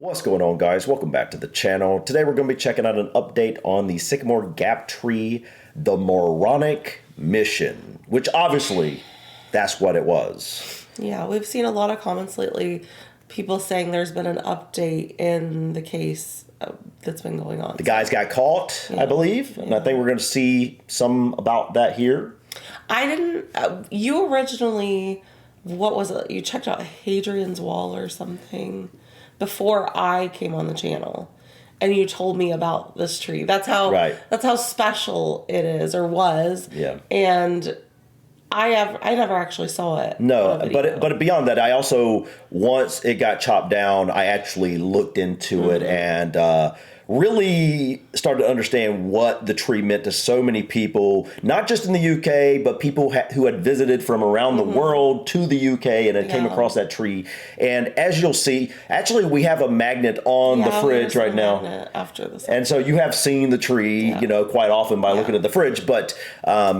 What's going on, guys? Welcome back to the channel. Today we're going to be checking out an update on the Sycamore Gap tree, the moronic mission, which obviously that's what it was. Yeah, we've seen a lot of comments lately, people saying there's been an update in the case that's been going on. The guys got caught, yeah. I believe, and I think we're going to see some about that here. I didn't, you originally, what was it? You checked out Hadrian's Wall or something before I came on the channel, and you told me about this tree. That's how That's how special it is, or was. Yeah. And I never actually saw it. No, but beyond that, I also, once it got chopped down, I actually looked into it and really started to understand what the tree meant to so many people, not just in the UK, but people who had visited from around the world to the UK and had came across that tree. And as you'll see, actually we have a magnet on the fridge right now. After this, and so you have seen the tree, you know, quite often by looking at the fridge, but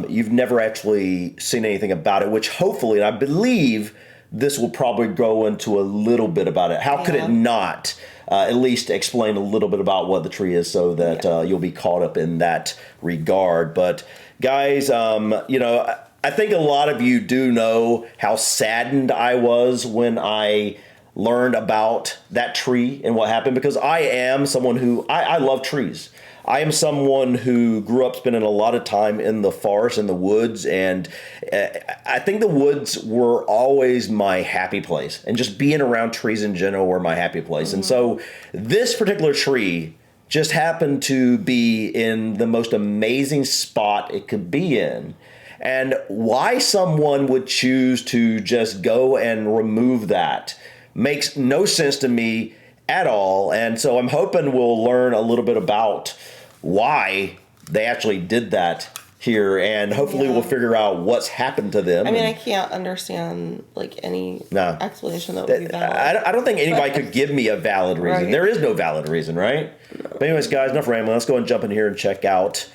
you've never actually seen anything about it, which hopefully, and I believe this will probably go into a little bit about it. How could it not? At least explain a little bit about what the tree is so that you'll be caught up in that regard. But guys, you know, I think a lot of you do know how saddened I was when I learned about that tree and what happened, because I am someone who, I love trees. I am someone who grew up spending a lot of time in the forest and the woods, and I think the woods were always my happy place, and just being around trees in general were my happy place. And so this particular tree just happened to be in the most amazing spot it could be in. And why someone would choose to just go and remove that makes no sense to me at all. And so I'm hoping we'll learn a little bit about why they actually did that here, and hopefully we'll figure out what's happened to them. I mean, I can't understand like any explanation that would be valid. I don't think anybody could give me a valid reason. There is no valid reason, right? No. But anyways, guys, enough rambling. Let's go and jump in here and check out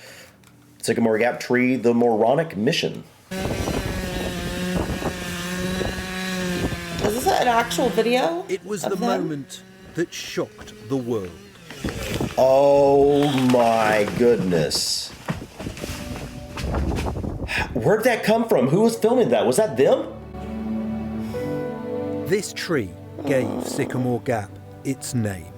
Sycamore Gap tree, the moronic mission. Is this an actual video? It was the moment that shocked the world. Oh my goodness. Where'd that come from? Who was filming that? Was that them? This tree gave Sycamore Gap its name.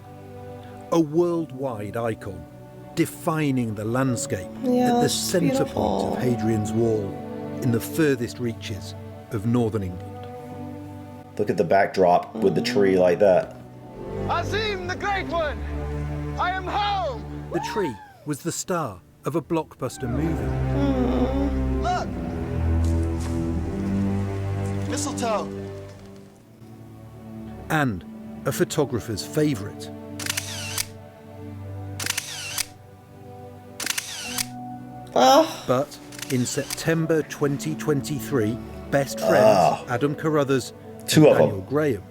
A worldwide icon, defining the landscape at the centre point of Hadrian's Wall in the furthest reaches of northern England. Look at the backdrop with the tree like that. Azim the Great One! I am home! The tree was the star of a blockbuster movie. Look! Mistletoe! And a photographer's favourite. But in September 2023, best friends Adam Carruthers and Daniel Graham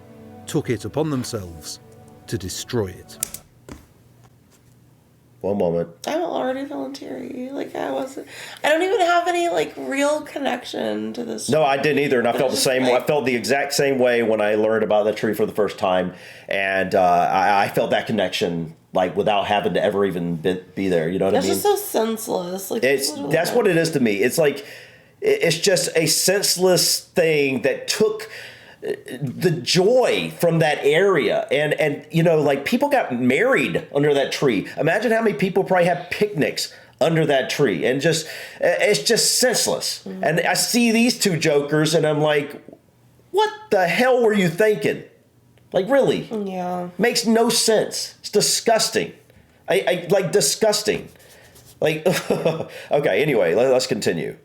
took it upon themselves to destroy it. One moment. I'm already feeling teary. Like I don't even have any like real connection to this. No, I didn't either, and I felt the same. I felt the exact same way when I learned about that tree for the first time, and I felt that connection like without having to ever even be there. You know what I mean? It's just so senseless. Like that's what it is to me. It's like it's just a senseless thing that took the joy from that area, and you know, like people got married under that tree. Imagine how many people probably have picnics under that tree, and just it's just senseless. And I see these two jokers and I'm like, what the hell were you thinking? Like, really? Yeah, makes no sense. It's disgusting. I like disgusting. Like okay, anyway, let's continue.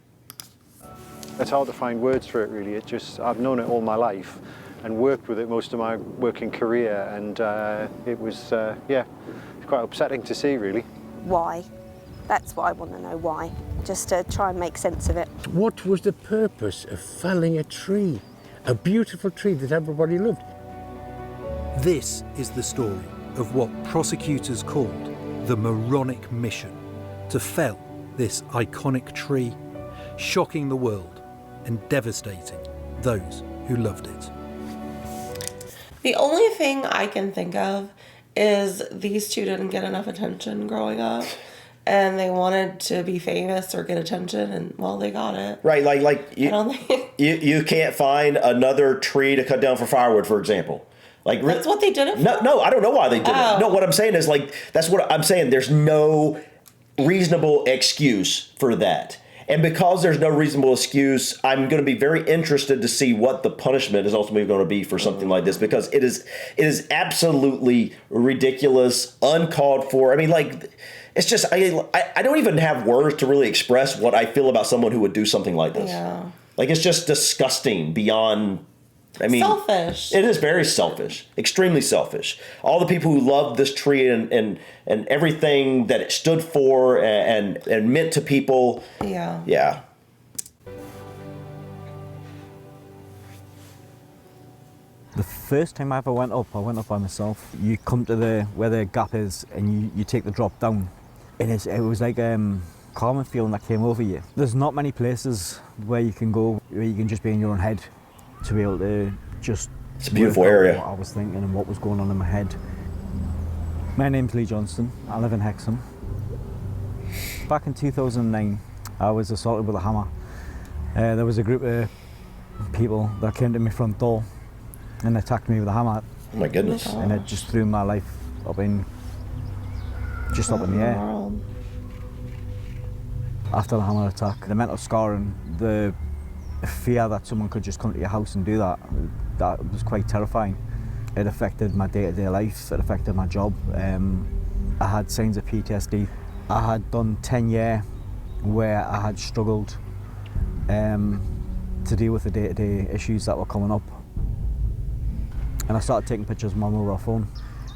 It's hard to find words for it, really. I've known it all my life and worked with it most of my working career, and it was, quite upsetting to see, really. Why? That's what I want to know, why. Just to try and make sense of it. What was the purpose of felling a tree? A beautiful tree that everybody loved. This is the story of what prosecutors called the moronic mission, to fell this iconic tree, shocking the world and devastating those who loved it. The only thing I can think of is these two didn't get enough attention growing up, and they wanted to be famous or get attention, and well, they got it. Right, like you, I don't think you can't find another tree to cut down for firewood, for example. Like that's what they did it for. No, I don't know why they did Oh. it. No, what I'm saying is like that's what I'm saying. There's no reasonable excuse for that. And because there's no reasonable excuse, I'm going to be very interested to see what the punishment is ultimately going to be for something like this, because it is absolutely ridiculous, uncalled for. I mean, like, it's just I don't even have words to really express what I feel about someone who would do something like this. Yeah. Like, it's just disgusting beyond. I mean, Selfish. It is very selfish, extremely selfish. All the people who loved this tree and everything that it stood for and meant to people. Yeah. Yeah. The first time I ever went up by myself. You come to where the gap is and you take the drop down. And it was like calming feeling that came over you. There's not many places where you can go where you can just be in your own head to be able to just... It's a beautiful area. What I was thinking and what was going on in my head. My name's Lee Johnston. I live in Hexham. Back in 2009, I was assaulted with a hammer. There was a group of people that came to my front door and attacked me with a hammer. Oh my goodness. And it just threw my life up in the air. World. After the hammer attack, the mental scarring, the fear that someone could just come to your house and do that was quite terrifying. It affected my day-to-day life, it affected my job. I had signs of PTSD. I had done 10 years where I had struggled to deal with the day-to-day issues that were coming up. And I started taking pictures of my mobile phone.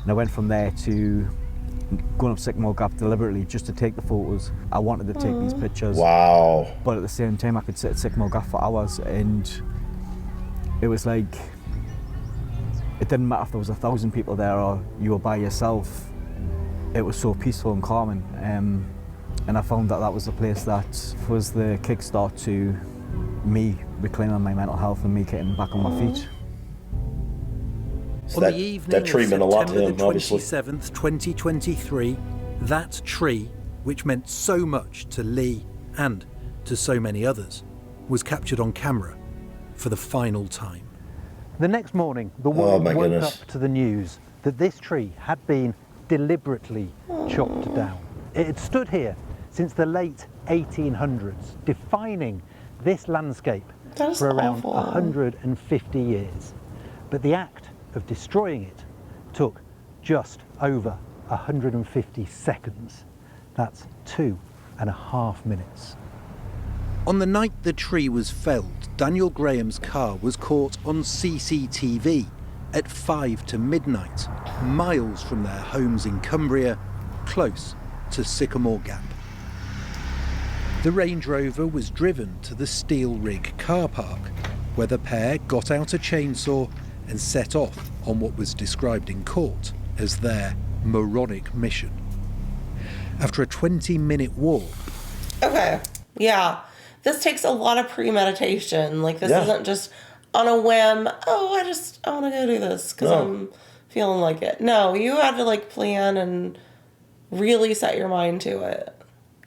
And I went from there to going up Sycamore Gap deliberately just to take the photos. I wanted to take these pictures. Wow. But at the same time, I could sit at Sycamore Gap for hours, and it was like, it didn't matter if there was 1,000 people there or you were by yourself. It was so peaceful and calming. And I found that was the place that was the kickstart to me reclaiming my mental health and me getting back on my feet. So On the evening of tree meant a lot to September him, the obviously. 27th, 2023, that tree, which meant so much to Lee and to so many others, was captured on camera for the final time. The next morning, the world my woke goodness. up to the news that this tree had been deliberately chopped down. It had stood here since the late 1800s, defining this landscape That is for around awful. 150 years. But the act of destroying it took just over 150 seconds. That's 2.5 minutes. On the night the tree was felled, Daniel Graham's car was caught on CCTV at 5 to midnight, miles from their homes in Cumbria, close to Sycamore Gap. The Range Rover was driven to the Steel Rig car park, where the pair got out a chainsaw and set off on what was described in court as their moronic mission. After a 20-minute walk, Okay. Yeah. This takes a lot of premeditation. Like, this Yeah. isn't just on a whim, I want to go do this because No. I'm feeling like it. No, you had to, like, plan and really set your mind to it.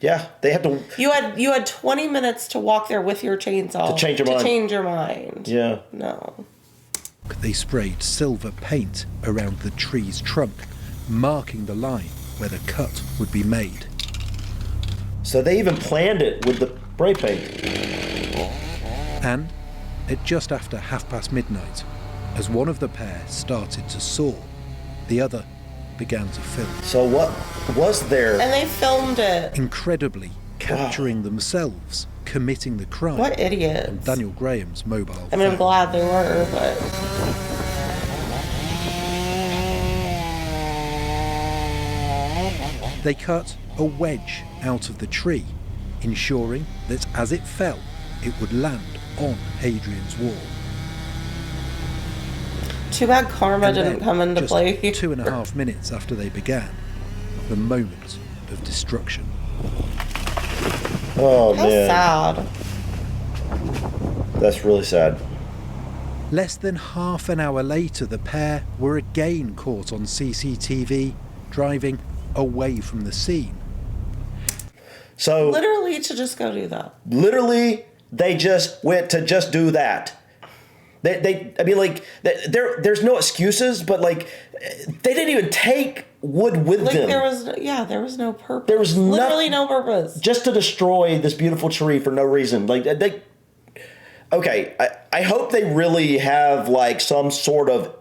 Yeah, they had to. You had 20 minutes to walk there with your chainsaw. To change your mind. change your mind. Yeah. No. they sprayed silver paint around the tree's trunk, marking the line where the cut would be made. So they even planned it with the spray paint. And at just after midnight, as one of the pair started to saw, the other began to film. So what was there? And they filmed it. Incredibly, capturing themselves committing the crime What idiots. on Daniel Graham's mobile I mean, I'm phone. glad they were, but... They cut a wedge out of the tree, ensuring that as it fell, it would land on Hadrian's Wall. Too bad karma And didn't then, come into just play. 2.5 minutes after they began, the moment of destruction. Oh How man, sad. that's really sad. Less than half an hour later, the pair were again caught on CCTV driving away from the scene. So literally to just go do that. Literally, they just went to just do that. There's no excuses, but like, they didn't even take wood with them. There was no purpose. There was literally no purpose. Just to destroy this beautiful tree for no reason. Like, okay, I hope they really have like some sort of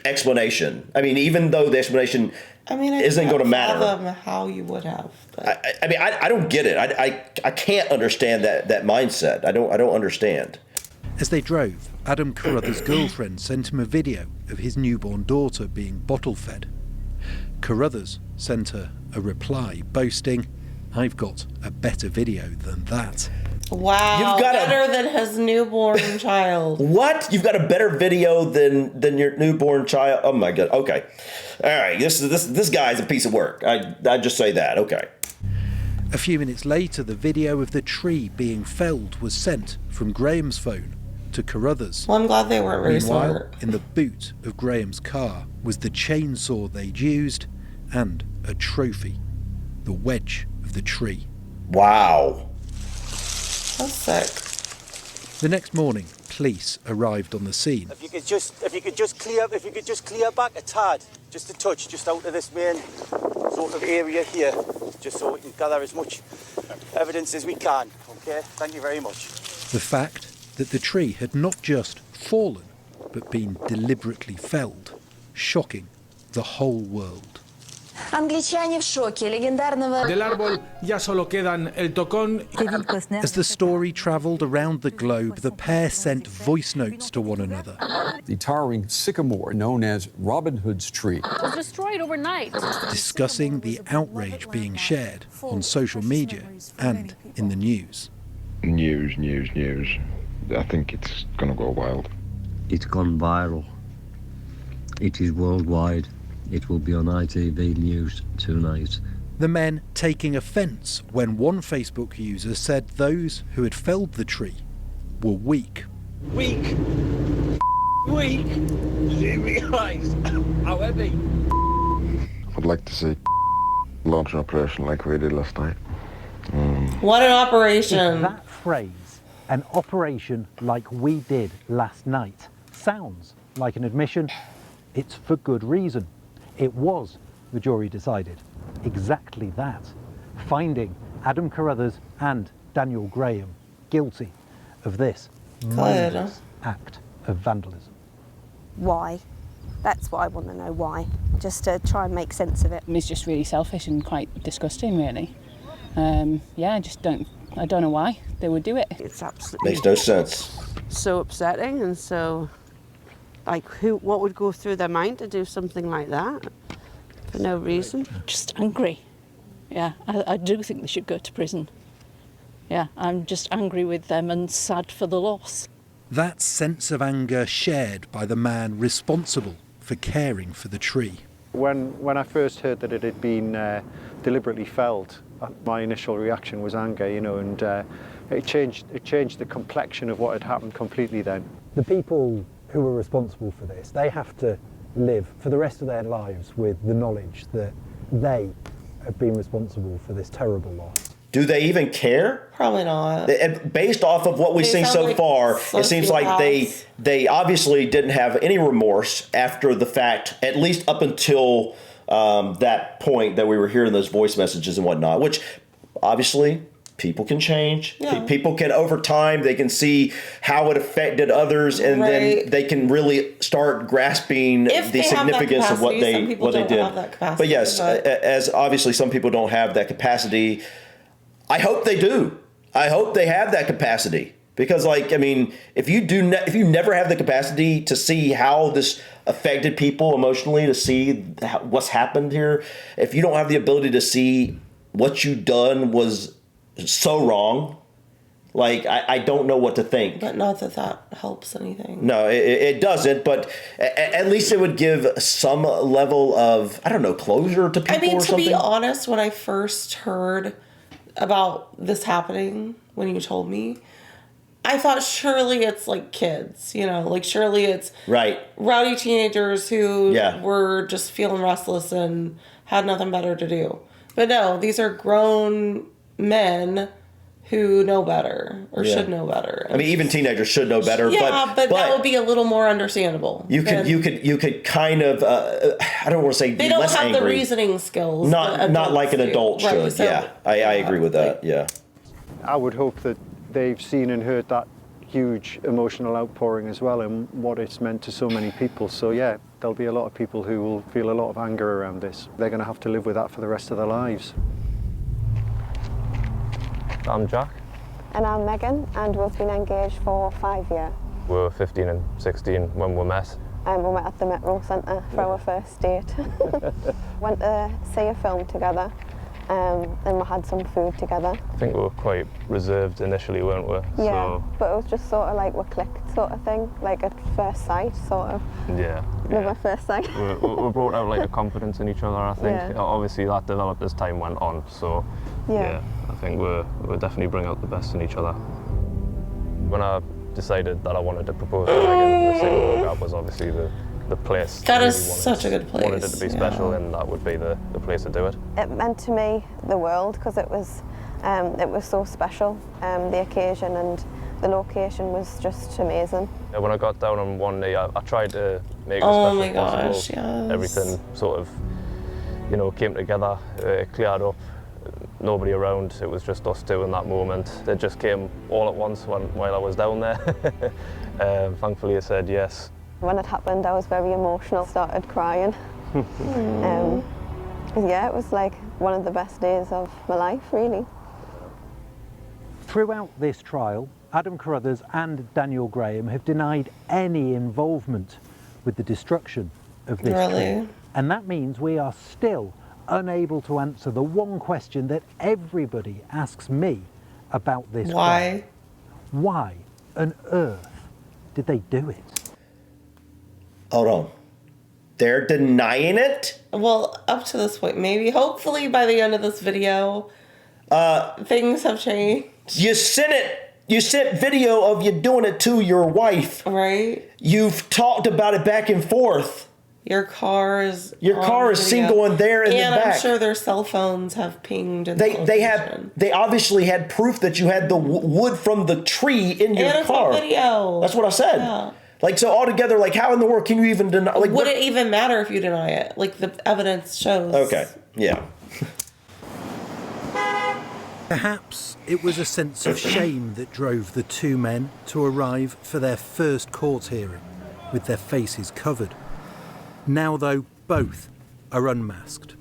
explanation. I mean, even though the explanation isn't going to matter. Fathom how you would have. But. I don't get it. I can't understand that mindset. I don't understand. As they drove, Adam Carruthers' girlfriend sent him a video of his newborn daughter being bottle fed. Carruthers sent her a reply boasting, "I've got a better video than that." Wow, You've got better than his newborn child. What? You've got a better video than your newborn child? Oh my God. Okay. All right. This guy's a piece of work. I just say that. Okay. A few minutes later, the video of the tree being felled was sent from Graham's phone to Carruthers. Well, I'm glad they weren't very Meanwhile, smart. in the boot of Graham's car was the chainsaw they'd used and a trophy, the wedge of the tree. Wow. That's sick. The next morning, police arrived on the scene. If you could just clear back a tad, just a touch, just out of this main sort of area here, just so we can gather as much evidence as we can. Okay, thank you very much. The fact that the tree had not just fallen, but been deliberately felled, shocking the whole world. Англичане в шоке. Легендарного... Del árbol ya solo quedan el tocón. As the story travelled around the globe, the pair sent voice notes to one another. The towering sycamore, known as Robin Hood's tree, was destroyed overnight. Discussing the outrage being shared on social media and in the news. News. I think it's going to go wild. It's gone viral. It is worldwide. It will be on ITV News tonight. The men taking offence when one Facebook user said those who had felled the tree were weak. Weak. You realise how heavy? I'd like to see launch an operation like we did last night. What an operation. If that phrase, an operation like we did last night, sounds like an admission, it's for good reason. It was, the jury decided, exactly that, finding Adam Carruthers and Daniel Graham guilty of this mindless act of vandalism. Why? That's what I want to know, why. Just to try and make sense of it. It's just really selfish and quite disgusting, really. I don't know why they would do it. It's absolutely... Makes no sense. So upsetting and so... Like, what would go through their mind to do something like that for no reason? Just angry. Yeah, I do think they should go to prison. Yeah, I'm just angry with them and sad for the loss. That sense of anger shared by the man responsible for caring for the tree. When I first heard that it had been deliberately felled, my initial reaction was anger, and it changed the complexion of what had happened completely then. The people who are responsible for this, they have to live for the rest of their lives with the knowledge that they have been responsible for this terrible loss. Do they even care? Probably not. Based off of what we've seen so far, it seems like they obviously didn't have any remorse after the fact, at least up until that point that we were hearing those voice messages and whatnot, which obviously people can change. Yeah. People can, over time, they can see how it affected others, and then they can really start grasping the significance of what they did. But yes, as obviously some people don't have that capacity, I hope they do. I hope they have that capacity, because, if you never have the capacity to see how this affected people emotionally, to see what's happened here, if you don't have the ability to see what you done was so wrong, I don't know what to think. But not that helps anything. No, it doesn't, but at least it would give some level of, closure to people or something. To be honest, when I first heard about this happening, when you told me, I thought surely it's like kids, you know, like surely it's right rowdy teenagers who Yeah. were just feeling restless and had nothing better to do. But no, these are grown men who know better or Yeah. should know better. I mean, even teenagers should know better. Yeah, but that would be a little more understandable. You could kind of I don't want to say They be don't less have angry. the reasoning skills. that Not like an adults adult do. should. Right, so, Yeah, I agree with that. Yeah. I would hope that they've seen and heard that huge emotional outpouring as well and what it's meant to so many people. So yeah, there'll be a lot of people who will feel a lot of anger around this. They're going to have to live with that for the rest of their lives. I'm Jack. And I'm Megan, and we've been engaged for 5 years. We were 15 and 16 when we met. We met at the Metro Centre for our first date. Went to see a film together, and we had some food together. I think we were quite reserved initially, weren't we? Yeah, but it was just sort of like we clicked sort of thing, like at first sight, sort of. Yeah. Love at first sight. We brought out like a confidence in each other, I think. Yeah. Obviously that developed as time went on, so Yeah. I think we'll definitely bring out the best in each other. When I decided that I wanted to propose to Megan, the Sycamore Gap was obviously the place. That I is really such a good place. Wanted it to be special, and that would be the place to do it. It meant to me the world because it was so special. The occasion and the location was just amazing. When I got down on one knee, I tried to make it Oh as my special as gosh, possible. yes. Everything sort of, came together. It cleared up. Nobody around. It was just us two in that moment. It just came all at once while I was down there. Thankfully, I said yes. When it happened, I was very emotional, started crying. Yeah, it was like one of the best days of my life, really. Throughout this trial, Adam Carruthers and Daniel Graham have denied any involvement with the destruction of this Really? tree. And that means we are still unable to answer the one question that everybody asks me about this Why? crime. Why on earth did they do it? Hold on. They're denying it? Well, up to this point, maybe. Hopefully by the end of this video, things have changed. You sent video of you doing it to your wife. Right. You've talked about it back and forth. Your car is seen going there in the back. And I'm sure their cell phones have pinged. In They obviously had proof that you had the wood from the tree in your and it's car. on video. That's what I said. Yeah. Like, so altogether, like, how in the world can you even deny? Like, would it even matter if you deny it? Like, the evidence shows. Okay, yeah. Perhaps it was a sense of shame that drove the two men to arrive for their first court hearing with their faces covered. Now, though, both are unmasked.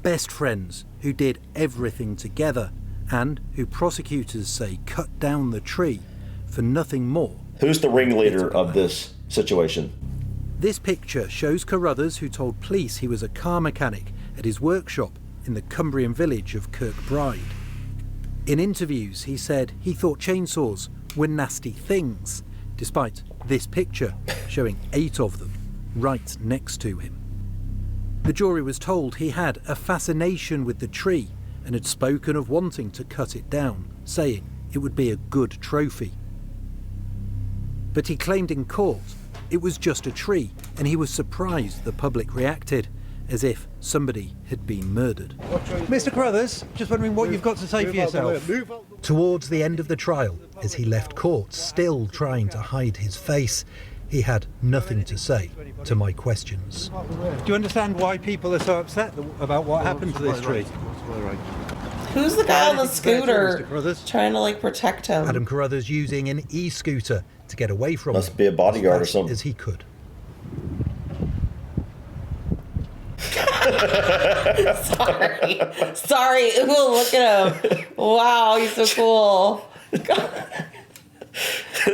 Best friends who did everything together and who prosecutors say cut down the tree for nothing more. Who's the ringleader of this situation? This picture shows Carruthers, who told police he was a car mechanic at his workshop in the Cumbrian village of Kirkbride. In interviews, he said he thought chainsaws were nasty things, despite this picture showing 8 of them right next to him. The jury was told he had a fascination with the tree and had spoken of wanting to cut it down, saying it would be a good trophy. But he claimed in court it was just a tree, and he was surprised the public reacted as if somebody had been murdered. Mr. Carruthers, just wondering what you've got to say for yourself. Towards the end of the trial, as he left court, still trying to hide his face, he had nothing to say to my questions. Do you understand why people are so upset about what happened to this tree? Who's the guy on the Mr. scooter Carruthers? trying to, like, protect him? Adam Carruthers using an e-scooter to get away from Must him be a bodyguard or as fast something. as he could. Sorry. Ooh, look at him. Wow, he's so cool.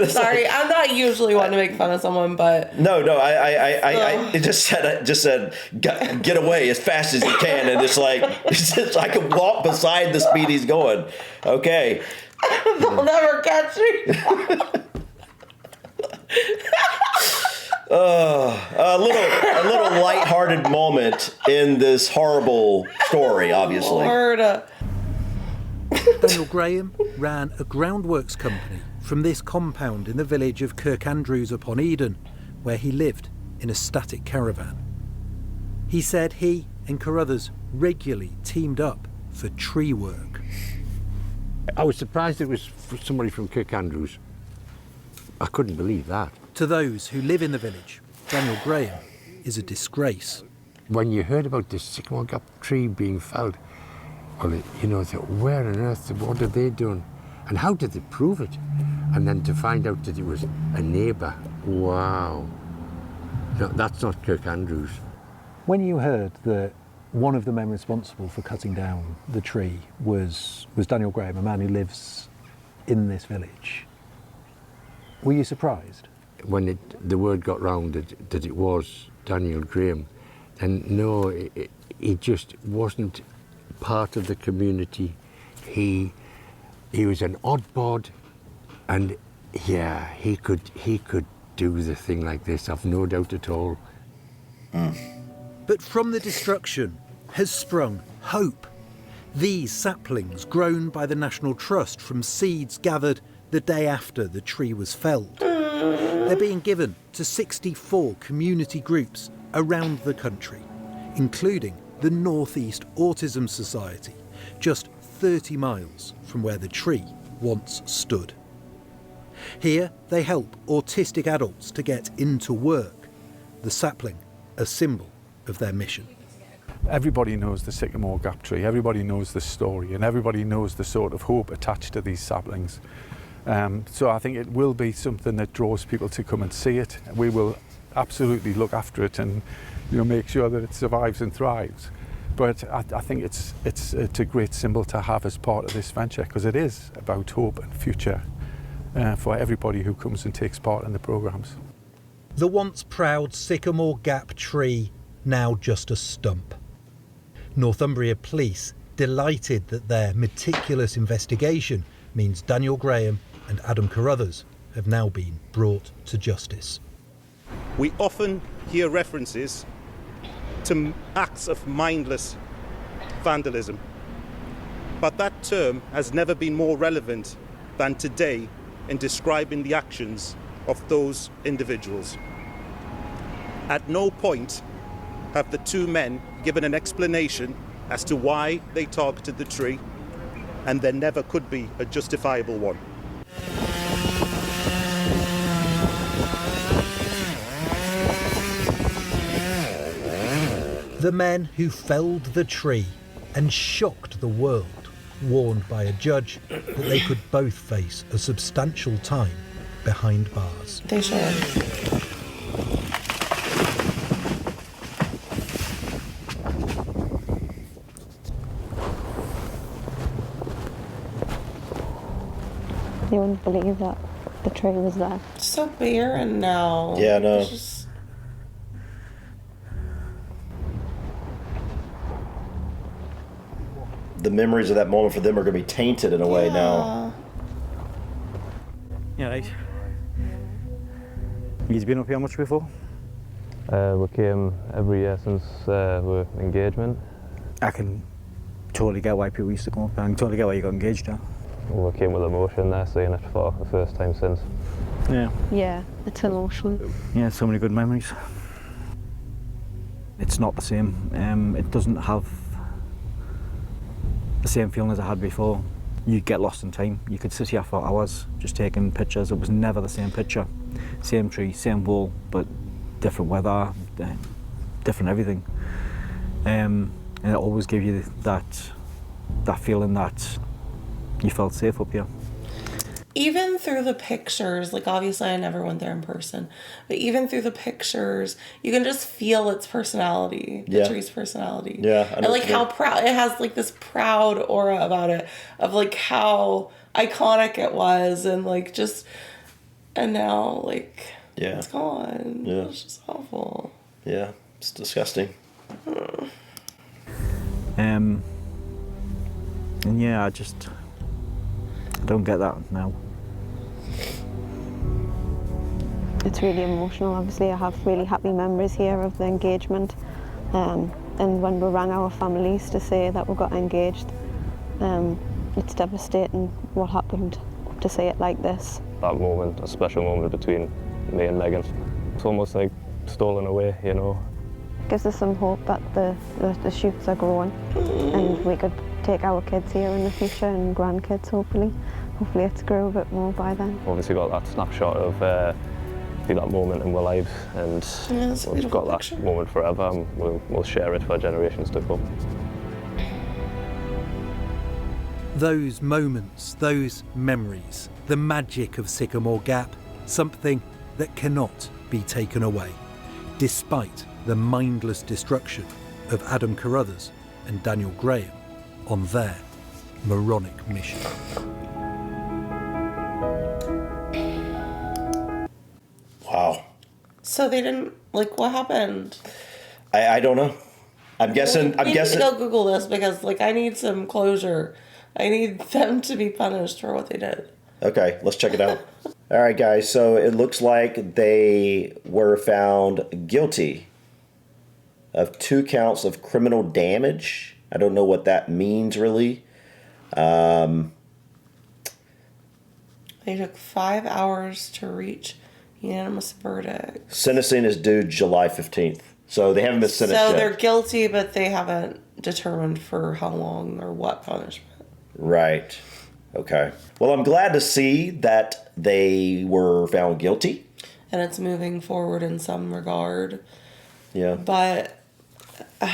Sorry, I'm not usually one to make fun of someone, but No, it just said get away as fast as you can, and it's just I can walk beside the speed he's going. Okay. they'll never catch me. A little lighthearted moment in this horrible story, obviously. Lord. Daniel Graham ran a groundworks company from this compound in the village of Kirkandrews-upon-Edon, where he lived in a static caravan. He said he and Carruthers regularly teamed up for tree work. I was surprised it was somebody from Kirkandrews. I couldn't believe that. To those who live in the village, Daniel Graham is a disgrace. When you heard about this Sycamore Gap tree being felled, well, you know, where on earth, what have they done? And how did they prove it? And then to find out that it was a neighbour, wow. No, that's not Kirkandrews. When you heard that one of the men responsible for cutting down the tree was Daniel Graham, a man who lives in this village, were you surprised? When the word got round that it was Daniel Graham, then no, he just wasn't part of the community. He was an odd bod, and yeah, he could do the thing like this, I've no doubt at all. But from the destruction has sprung hope. These saplings, grown by the National Trust from seeds gathered the day after the tree was felled, they're being given to 64 community groups around the country, including the North East Autism Society, just 30 miles from where the tree once stood. Here they help autistic adults to get into work, the sapling a symbol of their mission. Everybody knows the Sycamore Gap tree, everybody knows the story, and everybody knows the sort of hope attached to these saplings. So I think it will be something that draws people to come and see it. We will absolutely look after it and, you know, make sure that it survives and thrives. But I think it's a great symbol to have as part of this venture, because it is about hope and future for everybody who comes and takes part in the programmes. The once proud Sycamore Gap tree, now just a stump. Northumbria Police delighted that their meticulous investigation means Daniel Graham and Adam Carruthers have now been brought to justice. We often hear references to acts of mindless vandalism, but that term has never been more relevant than today in describing the actions of those individuals. At no point have the two men given an explanation as to why they targeted the tree, and there never could be a justifiable one. The men who felled the tree and shocked the world warned by a judge that they could both face a substantial time behind bars. They should. You wouldn't believe that the tree was there. It's so barren now. Yeah, no. It's just... The memories of that moment for them are going to be tainted in a way now. Yeah, right. You've been up here much before? We came every year since our engagement. I can totally get why people used to come up. I can totally get why you got engaged now. We came with emotion there, seeing it for the first time since. Yeah. Yeah, it's emotional. Yeah, so many good memories. It's not the same. It doesn't have the same feeling as I had before. You get lost in time. You could sit here for hours just taking pictures. It was never the same picture. Same tree, same wall, but different weather, different everything. And it always gave you that feeling that you felt safe up here. Even through the pictures, like obviously I never went there in person, but even through the pictures, you can just feel its personality, the tree's personality. Yeah. And like how proud, it has like this proud aura about it, of like how iconic it was, and like just, and now like, it's gone. Yeah. It's just awful. Yeah, it's disgusting. And yeah, I don't get that now. It's really emotional. Obviously, I have really happy memories here of the engagement. And when we rang our families to say that we got engaged, it's devastating what happened. to see it like this. That moment, a special moment between me and Megan. It's almost like stolen away, you know. Gives us some hope that the shoots are growing and we could take our kids here in the future and grandkids hopefully. Hopefully it's grow a bit more by then. Obviously got that snapshot of be that moment in our lives, and we've got that moment forever, and we'll share it for generations to come. Those moments, those memories, the magic of Sycamore Gap, something that cannot be taken away, despite the mindless destruction of Adam Carruthers and Daniel Graham on their moronic mission. Wow. So they didn't, like, what happened? I don't know. I'm guessing. We need to go Google this because, like, I need some closure. I need them to be punished for what they did. Okay, let's check it out. All right, guys. So it looks like they were found guilty of 2 counts of criminal damage. I don't know what that means, really. They took 5 hours to reach unanimous verdict. Sentencing is due July 15th. So they haven't been sentenced yet. So they're guilty, but they haven't determined for how long or what punishment. Right. Okay. Well, I'm glad to see that they were found guilty. And it's moving forward in some regard. Yeah. But I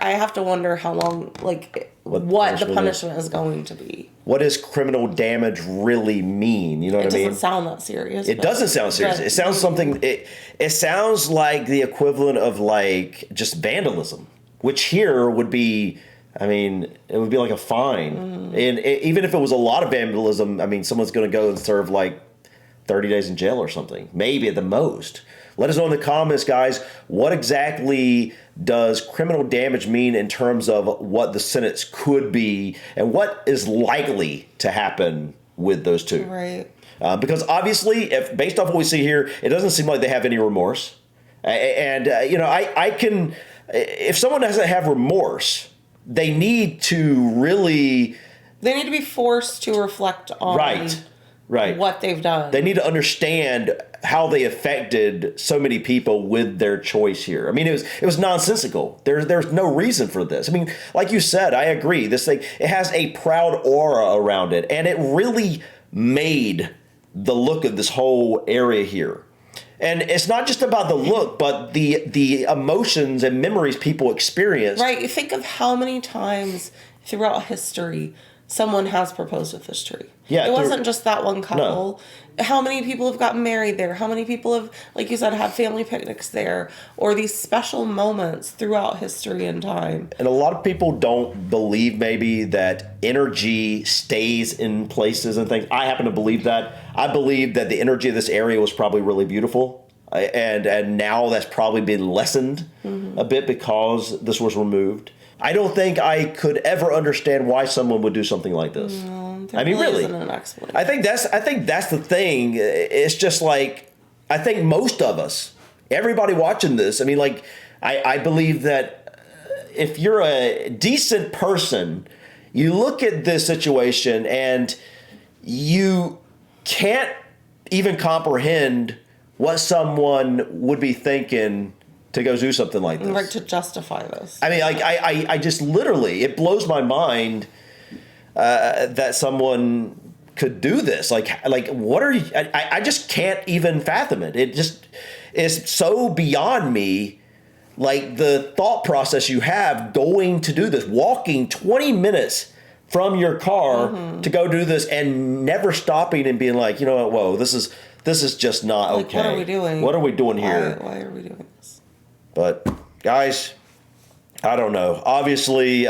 have to wonder how long, like, what the punishment is going to be. What does criminal damage really mean? You know what I mean? It doesn't sound that serious. It doesn't sound serious. It sounds something, it sounds like the equivalent of, like, just vandalism, which here would be, I mean, it would be like a fine. And even if it was a lot of vandalism, I mean, someone's going to go and serve like 30 days in jail or something, maybe at the most. Let us know in the comments, guys, what exactly does criminal damage mean in terms of what the sentence could be and what is likely to happen with those two? Right. Because obviously, if based off what we see here, it doesn't seem like they have any remorse. And, you know, I can, if someone doesn't have remorse, they need to really... They need to be forced to reflect on what they've done. They need to understand how they affected so many people with their choice here. I mean, it was nonsensical. There's no reason for this. I mean, like you said, I agree. This thing, it has a proud aura around it, and it really made the look of this whole area here. And it's not just about the look, but the emotions and memories people experience. Right. You think of how many times throughout history someone has proposed with this tree. Yeah, it wasn't just that one couple. No. How many people have gotten married there? How many people have, like you said, had family picnics there? Or these special moments throughout history and time. And a lot of people don't believe maybe that energy stays in places and things. I happen to believe that. I believe that the energy of this area was probably really beautiful. And now that's probably been lessened a bit because this was removed. I don't think I could ever understand why someone would do something like this. No, I mean, really. Isn't an explanation. I think that's the thing. It's just like, I think most of us, everybody watching this, I mean, like, I believe that if you're a decent person, you look at this situation and you can't even comprehend what someone would be thinking to go do something like this. Like to justify this. I mean, like I just literally, it blows my mind that someone could do this. Like what are you? I just can't even fathom it. It just is so beyond me. Like the thought process you have going to do this, walking 20 minutes from your car to go do this and never stopping and being like, you know what, whoa, this is just not okay. What are we doing? What are we doing here? Why are we doing this? But guys, I don't know. Obviously,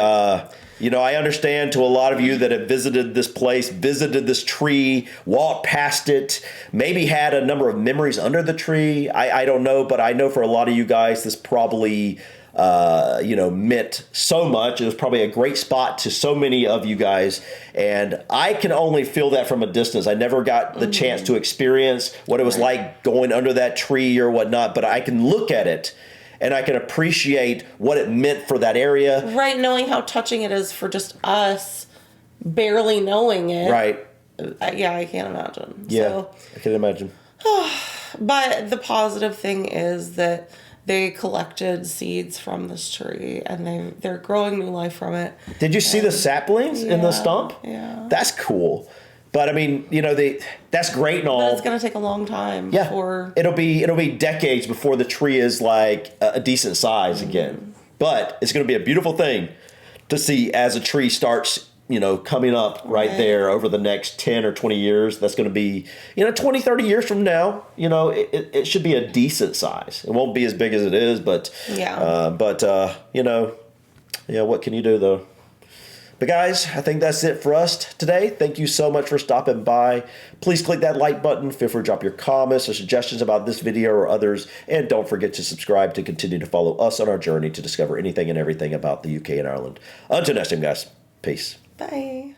you know, I understand to a lot of you that have visited this place, visited this tree, walked past it, maybe had a number of memories under the tree. I don't know, but I know for a lot of you guys, this probably, you know, meant so much. It was probably a great spot to so many of you guys. And I can only feel that from a distance. I never got the chance to experience what it was like going under that tree or whatnot, but I can look at it and I can appreciate what it meant for that area. Right, knowing how touching it is for just us barely knowing it. Right. yeah, I can't imagine. Yeah, So, I can imagine. but the positive thing is that they collected seeds from this tree and they're growing new life from it. Did you see the saplings in the stump? Yeah. That's cool. But I mean, you know, that's great and all. But it's going to take a long time before. It'll be decades before the tree is like a decent size again. But it's going to be a beautiful thing to see as a tree starts, you know, coming up right there over the next 10 or 20 years. That's going to be, you know, 20, 30 years from now, you know, it should be a decent size. It won't be as big as it is, but, you know, yeah, what can you do though? But guys, I think that's it for us today. Thank you so much for stopping by. Please click that like button. Feel free to drop your comments or suggestions about this video or others. And don't forget to subscribe to continue to follow us on our journey to discover anything and everything about the UK and Ireland. Until next time, guys. Peace. Bye.